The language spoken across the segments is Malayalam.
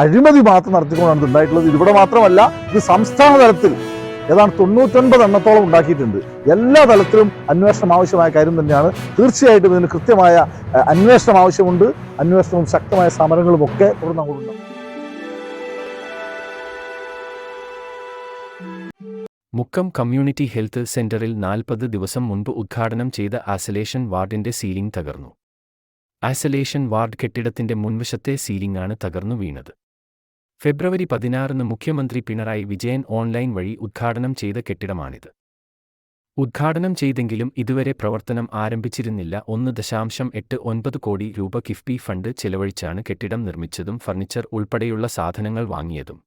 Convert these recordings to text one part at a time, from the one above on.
അഴിമതി മാത്രം നടത്തിക്കൊണ്ടാണ് ഉണ്ടായിട്ടുള്ളത്. ഇതിവിടെ മാത്രമല്ല, ഇത് സംസ്ഥാന തലത്തിൽ ഏതാണ്ട് 99 എണ്ണത്തോളം ഉണ്ടാക്കിയിട്ടുണ്ട്. എല്ലാ തലത്തിലും അന്വേഷണം ആവശ്യമായ കാര്യം തന്നെയാണ്. തീർച്ചയായിട്ടും ഇതിന് കൃത്യമായ അന്വേഷണം ആവശ്യമുണ്ട്. അന്വേഷണവും ശക്തമായ സമരങ്ങളും ഒക്കെ തുടർന്ന് അങ്ങോട്ടുണ്ടാകും. മുക്കം കമ്മ്യൂണിറ്റി ഹെൽത്ത് സെന്ററിൽ 40 ദിവസം മുൻപ് ഉദ്ഘാടനം ചെയ്ത ഐസൊലേഷൻ വാർഡിന്റെ സീലിംഗ് തകർന്നു. ഐസൊലേഷൻ വാർഡ് കെട്ടിടത്തിന്റെ മുൻവശത്തെ സീലിംഗാണ് തകർന്നു വീണത്. ഫെബ്രുവരി 16 മുഖ്യമന്ത്രി പിണറായി വിജയൻ ഓൺലൈൻ വഴി ഉദ്ഘാടനം ചെയ്ത കെട്ടിടമാണിത്. ഉദ്ഘാടനം ചെയ്തെങ്കിലും ഇതുവരെ പ്രവർത്തനം ആരംഭിച്ചിരുന്നില്ല. 1.89 കോടി രൂപ കിഫ്ബി ഫണ്ട് ചെലവഴിച്ചാണ് കെട്ടിടം നിർമ്മിച്ചതും ഫർണിച്ചർ ഉൾപ്പെടെയുള്ള സാധനങ്ങൾ വാങ്ങിയതും.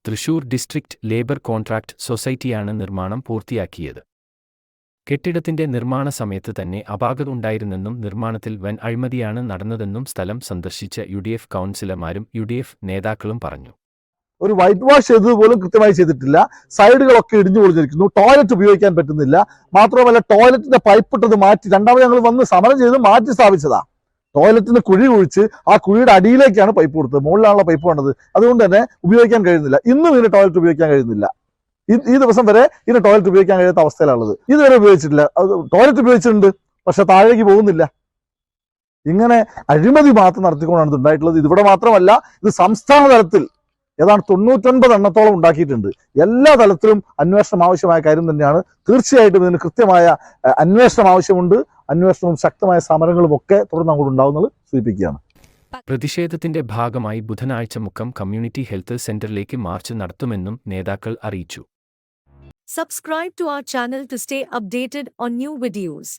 തൃശൂർ ഡിസ്ട്രിക്ട് ലേബർ കോൺട്രാക്ട് സൊസൈറ്റിയാണ് നിർമ്മാണം പൂർത്തിയാക്കിയത്. കെട്ടിടത്തിന്റെ നിർമ്മാണ സമയത്ത് തന്നെ അപാകത ഉണ്ടായിരുന്നെന്നും നിർമ്മാണത്തിൽ വൻ അഴിമതിയാണ് നടന്നതെന്നും സ്ഥലം സന്ദർശിച്ച UDF കൗൺസിലർമാരും UDF നേതാക്കളും പറഞ്ഞു. ഒരു വൈറ്റ് വാഷ് ചെയ്തതുപോലും കൃത്യമായി ചെയ്തിട്ടില്ല. സൈഡുകളൊക്കെ ഇടിഞ്ഞു പൊളിഞ്ഞിരിക്കുന്നു. ടോയ്ലറ്റ് ഉപയോഗിക്കാൻ പറ്റുന്നില്ല. മാത്രമല്ല, ടോയ്ലറ്റിന്റെ പൈപ്പ് ഇട്ടത് മാറ്റി, രണ്ടാമത് ഞങ്ങൾ വന്ന് സമരം ചെയ്ത് മാറ്റി സ്ഥാപിച്ചതാ. ടോയ്ലറ്റിന് കുഴി കുഴിച്ച് ആ കുഴിയുടെ അടിയിലേക്കാണ് പൈപ്പ് കൊടുത്തത്. മുകളിലാണുള്ള പൈപ്പ് വേണ്ടത്. അതുകൊണ്ട് തന്നെ ഉപയോഗിക്കാൻ കഴിയുന്നില്ല. ഇന്നും ഇതിന് ടോയ്ലറ്റ് ഉപയോഗിക്കാൻ കഴിയുന്നില്ല. ഈ ദിവസം വരെ ഇതിന് ടോയ്ലറ്റ് ഉപയോഗിക്കാൻ കഴിയാത്ത അവസ്ഥയിലുള്ളത്. ഇതുവരെ ഉപയോഗിച്ചിട്ടില്ല. ടോയ്ലറ്റ് ഉപയോഗിച്ചിട്ടുണ്ട്, പക്ഷെ താഴേക്ക് പോകുന്നില്ല. ഇങ്ങനെ അഴിമതി മാത്രം നടത്തിക്കൊണ്ടാണ് ഉണ്ടായിട്ടുള്ളത്. ഇതിവിടെ മാത്രമല്ല, ഇത് സംസ്ഥാന തലത്തിൽ ഏതാണ്ട് 99 എണ്ണത്തോളം ഉണ്ടാക്കിയിട്ടുണ്ട്. എല്ലാ തലത്തിലും അന്വേഷണം ആവശ്യമായ കാര്യം തന്നെയാണ്. തീർച്ചയായിട്ടും ഇതിന് കൃത്യമായ അന്വേഷണം ആവശ്യമുണ്ട്. അന്വേഷണവും ശക്തമായ സമരങ്ങളും ഒക്കെ തുടർന്ന് അങ്ങോട്ട് ഉണ്ടാവുന്നത് സൂചിപ്പിക്കുകയാണ്. പ്രതിഷേധത്തിന്റെ ഭാഗമായി ബുധനാഴ്ച മുക്കം കമ്മ്യൂണിറ്റി ഹെൽത്ത് സെന്ററിലേക്ക് മാർച്ച് നടത്തുമെന്നും നേതാക്കൾ അറിയിച്ചു. Subscribe to our channel to stay updated on new videos.